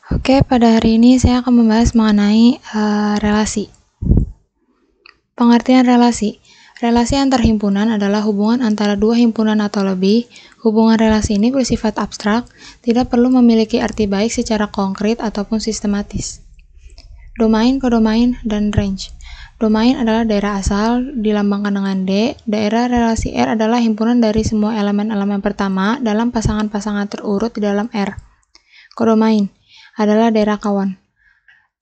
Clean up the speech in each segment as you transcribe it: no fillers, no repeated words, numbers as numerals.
Oke, pada hari ini saya akan membahas mengenai relasi. Pengertian relasi. Relasi antar himpunan adalah hubungan antara dua himpunan atau lebih. Hubungan relasi ini bersifat abstrak, tidak perlu memiliki arti baik secara konkret ataupun sistematis. Domain, kodomain, dan range. Domain adalah daerah asal, dilambangkan dengan D. Daerah relasi R adalah himpunan dari semua elemen-elemen pertama dalam pasangan-pasangan terurut di dalam R. Kodomain adalah daerah kawan.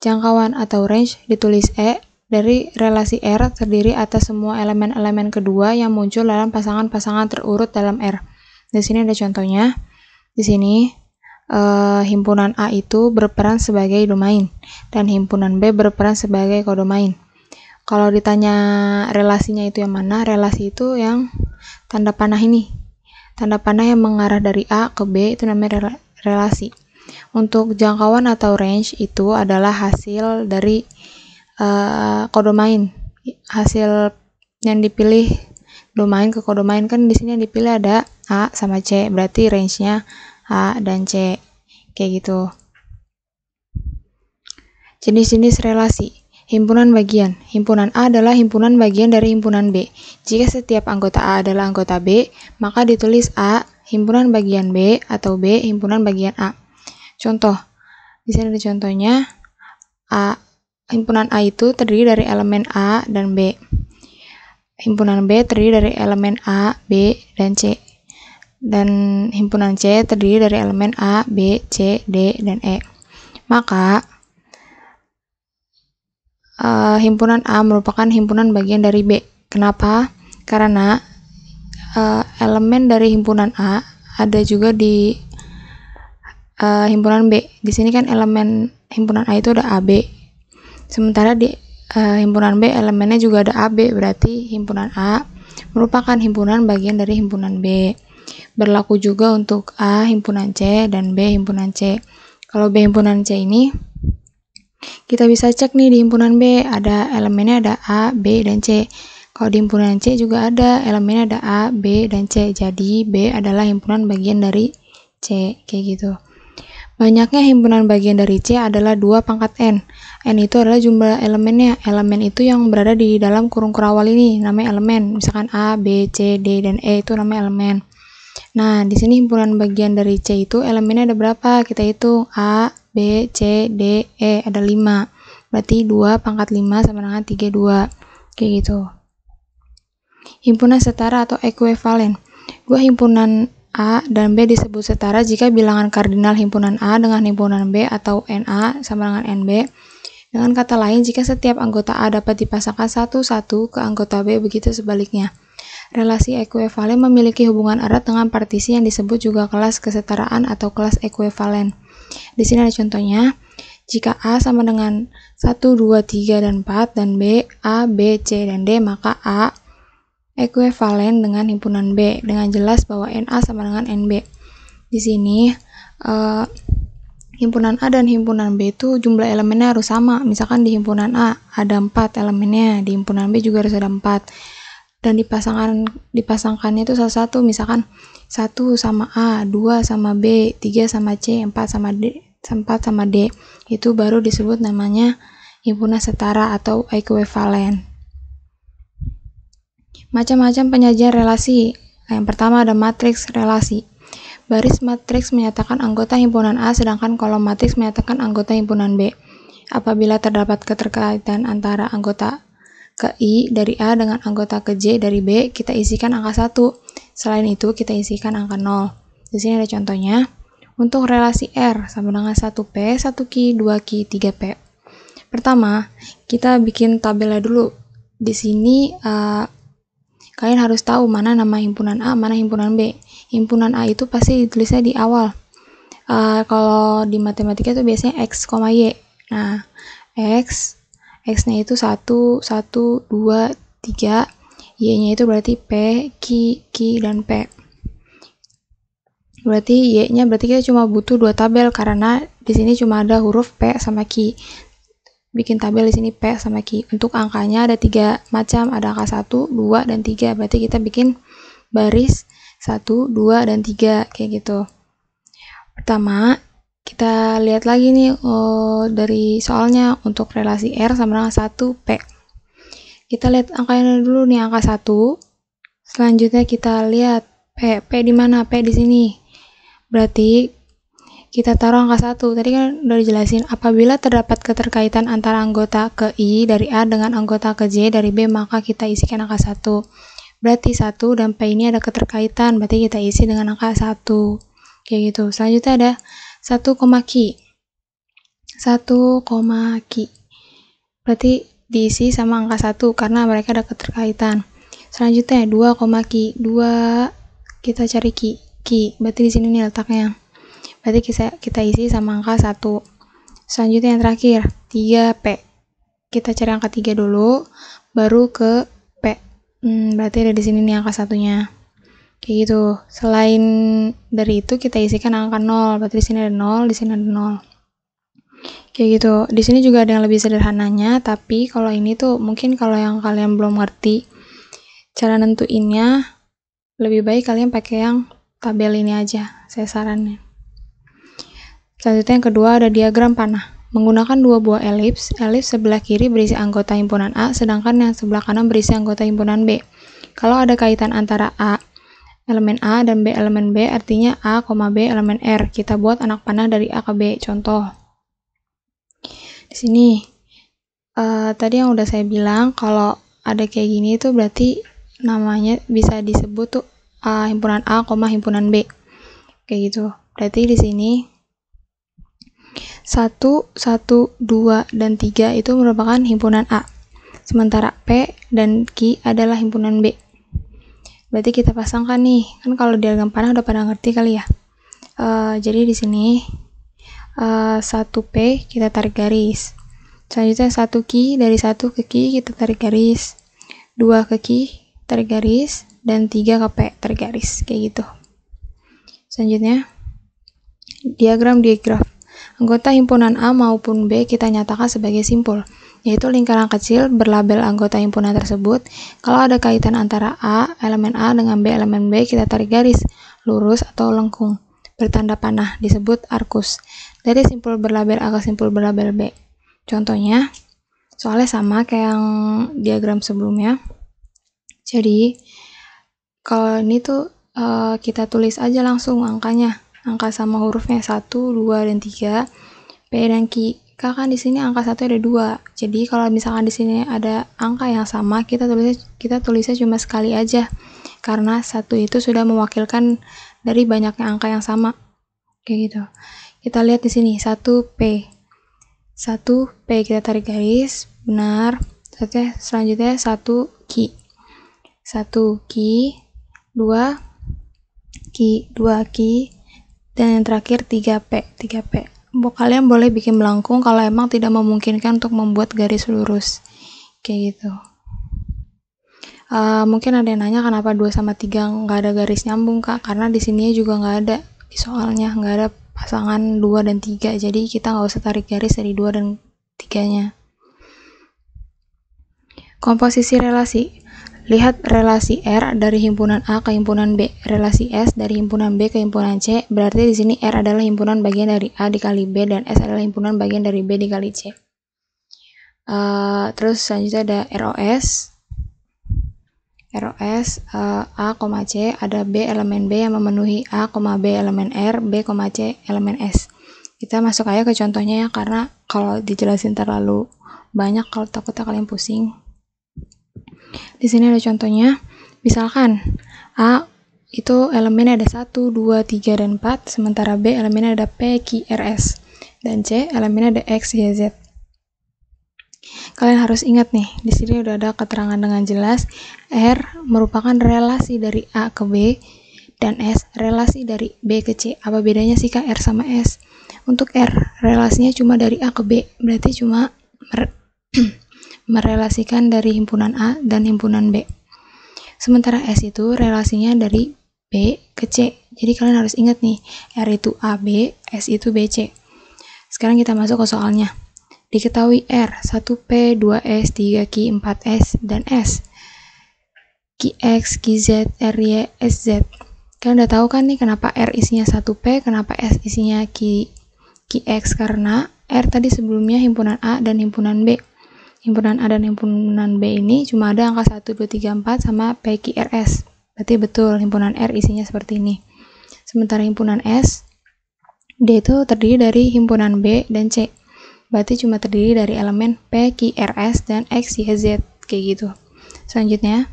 Jangkauan atau range ditulis E. Dari relasi R terdiri atas semua elemen-elemen kedua yang muncul dalam pasangan-pasangan terurut dalam R. Di sini ada contohnya. Di sini himpunan A itu berperan sebagai domain dan himpunan B berperan sebagai kodomain. Kalau ditanya relasinya itu yang mana, relasi itu yang tanda panah ini. Tanda panah yang mengarah dari A ke B itu namanya relasi. Untuk jangkauan atau range itu adalah hasil dari kodomain. Hasil yang dipilih domain ke kodomain, kan di sini yang dipilih ada A sama C, berarti range-nya A dan C. Kayak gitu. Jenis-jenis relasi. Himpunan bagian. Himpunan A adalah himpunan bagian dari himpunan B. Jika setiap anggota A adalah anggota B, maka ditulis A himpunan bagian B atau B himpunan bagian A. Contoh. Di sini ada contohnya. Himpunan A itu terdiri dari elemen A dan B. Himpunan B terdiri dari elemen A, B, dan C. Dan himpunan C terdiri dari elemen A, B, C, D, dan E. Maka himpunan A merupakan himpunan bagian dari B. Kenapa? Karena elemen dari himpunan A ada juga di himpunan B. Di sini kan elemen himpunan A itu ada AB. Sementara di himpunan B elemennya juga ada AB, berarti himpunan A merupakan himpunan bagian dari himpunan B. Berlaku juga untuk A himpunan C dan B himpunan C. Kalau B himpunan C ini kita bisa cek nih di himpunan B ada elemennya ada A, B, dan C. Kalau di himpunan C juga ada elemennya ada A, B, dan C. Jadi B adalah himpunan bagian dari C, kayak gitu. Banyaknya himpunan bagian dari C adalah 2 pangkat N. N itu adalah jumlah elemennya. Elemen itu yang berada di dalam kurung kerawal ini namanya elemen. Misalkan A, B, C, D, dan E itu namanya elemen. Nah, di sini himpunan bagian dari C itu elemennya ada berapa? Kita hitung A, B, C, D, E ada 5. Berarti 2 pangkat 5 sama dengan 32. Kayak gitu. Himpunan setara atau ekuivalen. Dua himpunan A dan B disebut setara jika bilangan kardinal himpunan A dengan himpunan B atau NA sama dengan NB. Dengan kata lain, jika setiap anggota A dapat dipasangkan satu-satu ke anggota B, begitu sebaliknya. Relasi ekuivalen memiliki hubungan erat dengan partisi yang disebut juga kelas kesetaraan atau kelas ekuivalen. Di sini ada contohnya. Jika A sama dengan 1, 2, 3, dan 4, dan B, A, B, C, dan D, maka A ekuivalen dengan himpunan B dengan jelas bahwa NA sama dengan NB. Di sini himpunan A dan himpunan B itu jumlah elemennya harus sama. Misalkan di himpunan A ada 4 elemennya, di himpunan B juga harus ada 4. Dan dipasangkannya itu satu-satu, misalkan 1 sama A, 2 sama B, 3 sama C, 4 sama D. Itu baru disebut namanya himpunan setara atau ekuivalen. Macam-macam penyajian relasi. Yang pertama ada matriks relasi. Baris matriks menyatakan anggota himpunan A, sedangkan kolom matriks menyatakan anggota himpunan B. Apabila terdapat keterkaitan antara anggota ke I dari A dengan anggota ke J dari B, kita isikan angka 1. Selain itu, kita isikan angka 0. Di sini ada contohnya. Untuk relasi R sama dengan 1P, 1Q, 2Q, 3P. Pertama, kita bikin tabelnya dulu. Di sini kalian harus tahu mana nama himpunan A, mana himpunan B. Himpunan A itu pasti ditulisnya di awal. Kalau di matematika itu biasanya X, Y. Nah, X-nya itu 1, 1, 2, 3. Y-nya itu berarti P, Q, dan P. Berarti Y-nya berarti kita cuma butuh 2 tabel karena di sini cuma ada huruf P sama Q. Bikin tabel di sini P sama Q. Untuk angkanya ada 3 macam, ada angka 1, 2, dan 3. Berarti kita bikin baris 1, 2, dan 3 kayak gitu. Pertama, kita lihat lagi nih dari soalnya untuk relasi R sama dengan 1P. Kita lihat angkanya dulu nih, angka 1. Selanjutnya kita lihat P. P di mana? P di sini. Berarti kita taruh angka 1. Tadi kan udah dijelasin, apabila terdapat keterkaitan antara anggota ke I dari A dengan anggota ke J dari B, maka kita isikan angka 1. Berarti 1 dan P ini ada keterkaitan, berarti kita isi dengan angka 1. Kayak gitu. Selanjutnya ada 1, Q. 1, Q. Berarti diisi sama angka 1 karena mereka ada keterkaitan. Selanjutnya 2, Q. 2 kita cari Q. Berarti di sini nih letaknya. Berarti kita isi sama angka 1. Selanjutnya yang terakhir 3P. Kita cari angka 3 dulu, baru ke P. Berarti ada di sini nih angka 1-nya. Kayak gitu. Selain dari itu kita isikan angka 0. Berarti di sini ada 0, di sini ada 0. Kayak gitu. Di sini juga ada yang lebih sederhananya, tapi kalau ini tuh mungkin kalau yang kalian belum ngerti cara nentuinnya, lebih baik kalian pakai yang tabel ini aja, saya saranin. Selanjutnya yang kedua ada diagram panah. Menggunakan dua buah elips, elips sebelah kiri berisi anggota himpunan A, sedangkan yang sebelah kanan berisi anggota himpunan B. Kalau ada kaitan antara A, elemen A, dan B, elemen B, artinya A, B, elemen R. Kita buat anak panah dari A ke B. Contoh. Di sini, tadi yang udah saya bilang, kalau ada kayak gini itu berarti namanya bisa disebut tuh himpunan A, himpunan B. Kayak gitu. Berarti di sini 1, 1, 2, dan 3 itu merupakan himpunan A. Sementara P dan Q adalah himpunan B. Berarti kita pasangkan nih. Kan kalau diagram panah udah pada ngerti kali ya. Jadi di sini 1P kita tarik garis. Selanjutnya 1Q, dari 1 ke Q kita tarik garis. 2 ke Q tarik garis, dan 3 ke P tarik garis. Kayak gitu. Selanjutnya diagram digraf. Anggota himpunan A maupun B kita nyatakan sebagai simpul, yaitu lingkaran kecil berlabel anggota himpunan tersebut. Kalau ada kaitan antara A, elemen A dengan B, elemen B, kita tarik garis lurus atau lengkung bertanda panah, disebut arkus. Dari simpul berlabel A ke simpul berlabel B. Contohnya, soalnya sama kayak yang diagram sebelumnya. Jadi, kalau ini tuh kita tulis aja langsung angkanya. Angka sama hurufnya 1, 2, dan 3. P dan Q. Kan di sini angka 1 ada 2. Jadi kalau misalkan di sini ada angka yang sama, kita tulisnya cuma sekali aja. Karena 1 itu sudah mewakilkan dari banyaknya angka yang sama. Kayak gitu. Kita lihat di sini 1P. 1P kita tarik garis, benar. Selanjutnya 1Q. 1Q, 2Q, dan yang terakhir 3P. Kalian boleh bikin melengkung kalau emang tidak memungkinkan untuk membuat garis lurus. Kayak gitu. Mungkin ada yang nanya kenapa 2 sama 3 nggak ada garis nyambung, Kak? Karena di sini juga nggak ada. Di soalnya nggak ada pasangan 2 dan 3. Jadi kita nggak usah tarik garis dari 2 dan 3-nya. Komposisi relasi. Lihat relasi R dari himpunan A ke himpunan B, relasi S dari himpunan B ke himpunan C. Berarti di sini R adalah himpunan bagian dari A dikali B dan S adalah himpunan bagian dari B dikali C. Terus selanjutnya ada ROS. A, C, ada B elemen B yang memenuhi A, B elemen R, B, C elemen S. Kita masuk aja ke contohnya ya, karena kalau dijelasin terlalu banyak kalau takutnya kalian pusing. Di sini ada contohnya. Misalkan A itu elemennya ada 1, 2, 3, dan 4, sementara B elemennya ada P, Q, R, S, dan C elemennya ada X, Y, Z. Kalian harus ingat nih, di sini udah ada keterangan dengan jelas. R merupakan relasi dari A ke B, dan S relasi dari B ke C. Apa bedanya sih Kak R sama S? Untuk R, relasinya cuma dari A ke B, berarti cuma merelasikan dari himpunan A dan himpunan B. Sementara S itu relasinya dari B ke C. Jadi kalian harus ingat nih, R itu AB, S itu BC. Sekarang kita masuk ke soalnya. Diketahui R, 1P, 2S, 3Q, 4S, dan S. QX, QZ, RY, SZ. Kalian udah tahu kan nih kenapa R isinya 1P, kenapa S isinya QX, karena R tadi sebelumnya himpunan A dan himpunan B. Himpunan A dan himpunan B ini cuma ada angka 1, 2, 3, 4 sama PQRS. Berarti betul himpunan R isinya seperti ini. Sementara himpunan S, D itu terdiri dari himpunan B dan C. Berarti cuma terdiri dari elemen P, Q, R, S, dan X, Y, Z. Kayak gitu. Selanjutnya,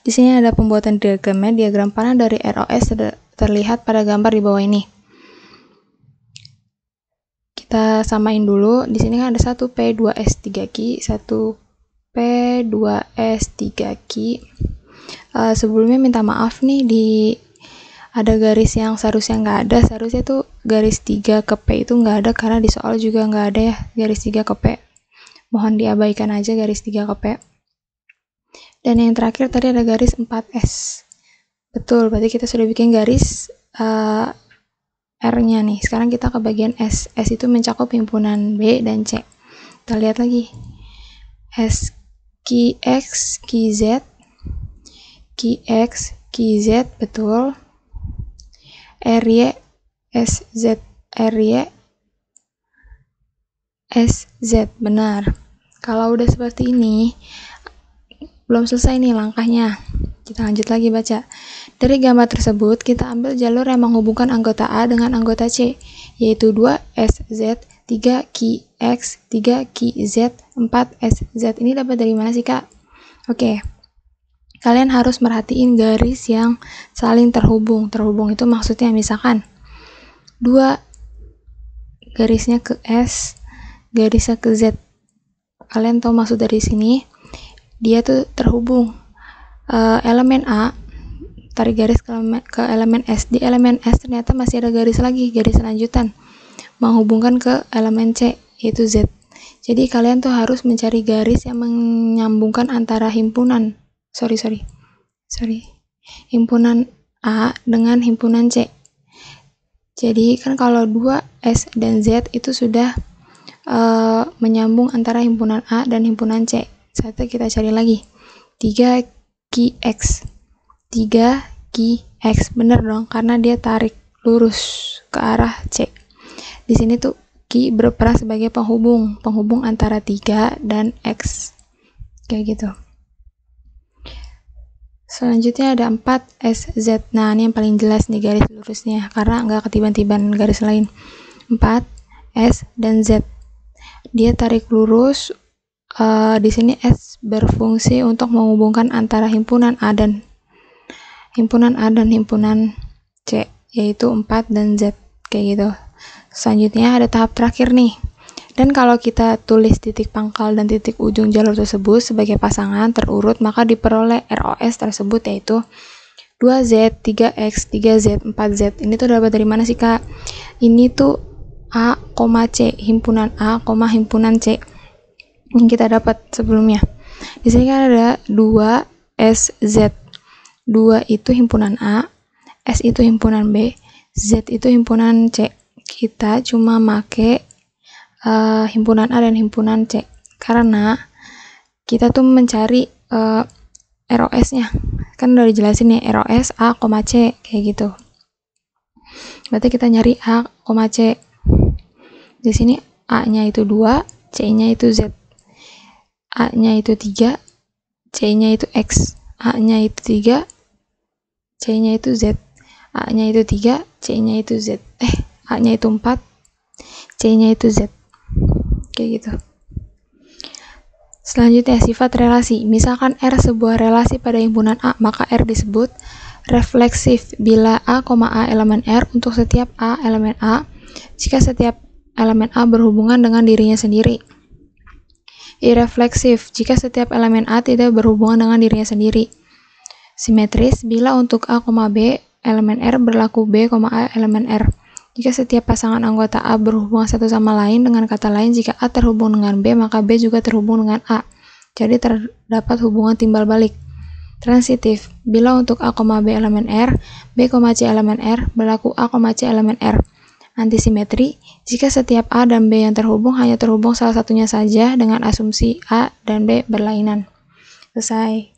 di sini ada pembuatan diagramnya. Diagram panah dari ROS terlihat pada gambar di bawah ini. Kita samain dulu. Di sini kan ada 1 P2S3Q, 1 P2S3Q. Sebelumnya minta maaf nih, ada garis yang seharusnya nggak ada. Seharusnya tuh garis 3 ke P itu nggak ada, karena di soal juga nggak ada ya garis 3 ke P. Mohon diabaikan aja garis 3 ke P. Dan yang terakhir tadi ada garis 4S. Betul, berarti kita sudah bikin garis R-nya nih. Sekarang kita ke bagian S. S itu mencakup himpunan B dan C. Kita lihat lagi. S, QX, QZ, QX, QZ, betul. RY, SZ, RY, SZ, benar. Kalau udah seperti ini, belum selesai nih langkahnya. Kita lanjut lagi baca. Dari gambar tersebut, kita ambil jalur yang menghubungkan anggota A dengan anggota C, yaitu 2SZ, 3QX, 3QZ, 4SZ. Ini dapat dari mana sih, Kak? Oke. Kalian harus merhatiin garis yang saling terhubung. Terhubung itu maksudnya misalkan 2 garisnya ke S, garisnya ke Z. Kalian tahu maksud dari sini? Dia tuh terhubung. Elemen A, tarik garis ke elemen S. Di elemen S ternyata masih ada garis lagi, garis lanjutan, menghubungkan ke elemen C, yaitu Z. Jadi kalian tuh harus mencari garis yang menyambungkan antara himpunan himpunan A dengan himpunan C. Jadi kan kalau 2S dan Z itu sudah menyambung antara himpunan A dan himpunan C. Saatnya kita cari lagi. 3QX, 3QX, bener dong, karena dia tarik lurus ke arah C. Di sini tuh Q berperan sebagai penghubung antara 3 dan X, kayak gitu. Selanjutnya ada 4SZ. Nah, ini yang paling jelas nih garis lurusnya, karena nggak ketiban-tiban garis lain. 4S dan Z. Dia tarik lurus. Di sini S berfungsi untuk menghubungkan antara himpunan A dan himpunan C, yaitu 4 dan Z, kayak gitu. Selanjutnya ada tahap terakhir nih. Dan kalau kita tulis titik pangkal dan titik ujung jalur tersebut sebagai pasangan terurut, maka diperoleh ROS tersebut, yaitu 2Z, 3X, 3Z, 4Z. Ini tuh dapat dari mana sih, Kak? Ini tuh A, C, himpunan A, himpunan C yang kita dapat sebelumnya. Di sini kan ada 2SZ. 2 itu himpunan A, S itu himpunan B, Z itu himpunan C. Kita cuma make himpunan A dan himpunan C karena kita tuh mencari ROS-nya. Kan udah dijelasin ya, ROS A, C, kayak gitu. Berarti kita nyari A, C. Di sini A-nya itu 2, C-nya itu Z. A-nya itu 3, C-nya itu X. A-nya itu 3, C-nya itu Z. A-nya itu 3, C-nya itu Z. A-nya itu 4, C-nya itu Z. Kayak gitu. Selanjutnya, sifat relasi. Misalkan R sebuah relasi pada himpunan A, maka R disebut refleksif bila A, elemen R untuk setiap A elemen A, jika setiap elemen A berhubungan dengan dirinya sendiri. Irefleksif jika setiap elemen A tidak berhubungan dengan dirinya sendiri. Simetris bila untuk A, B elemen R berlaku B, A elemen R. Jika setiap pasangan anggota A berhubungan satu sama lain, dengan kata lain, jika A terhubung dengan B, maka B juga terhubung dengan A. Jadi terdapat hubungan timbal balik. Transitif bila untuk A, B elemen R, B, C elemen R berlaku A, C elemen R. Antisimetri jika setiap A dan B yang terhubung hanya terhubung salah satunya saja dengan asumsi A dan B berlainan. Selesai.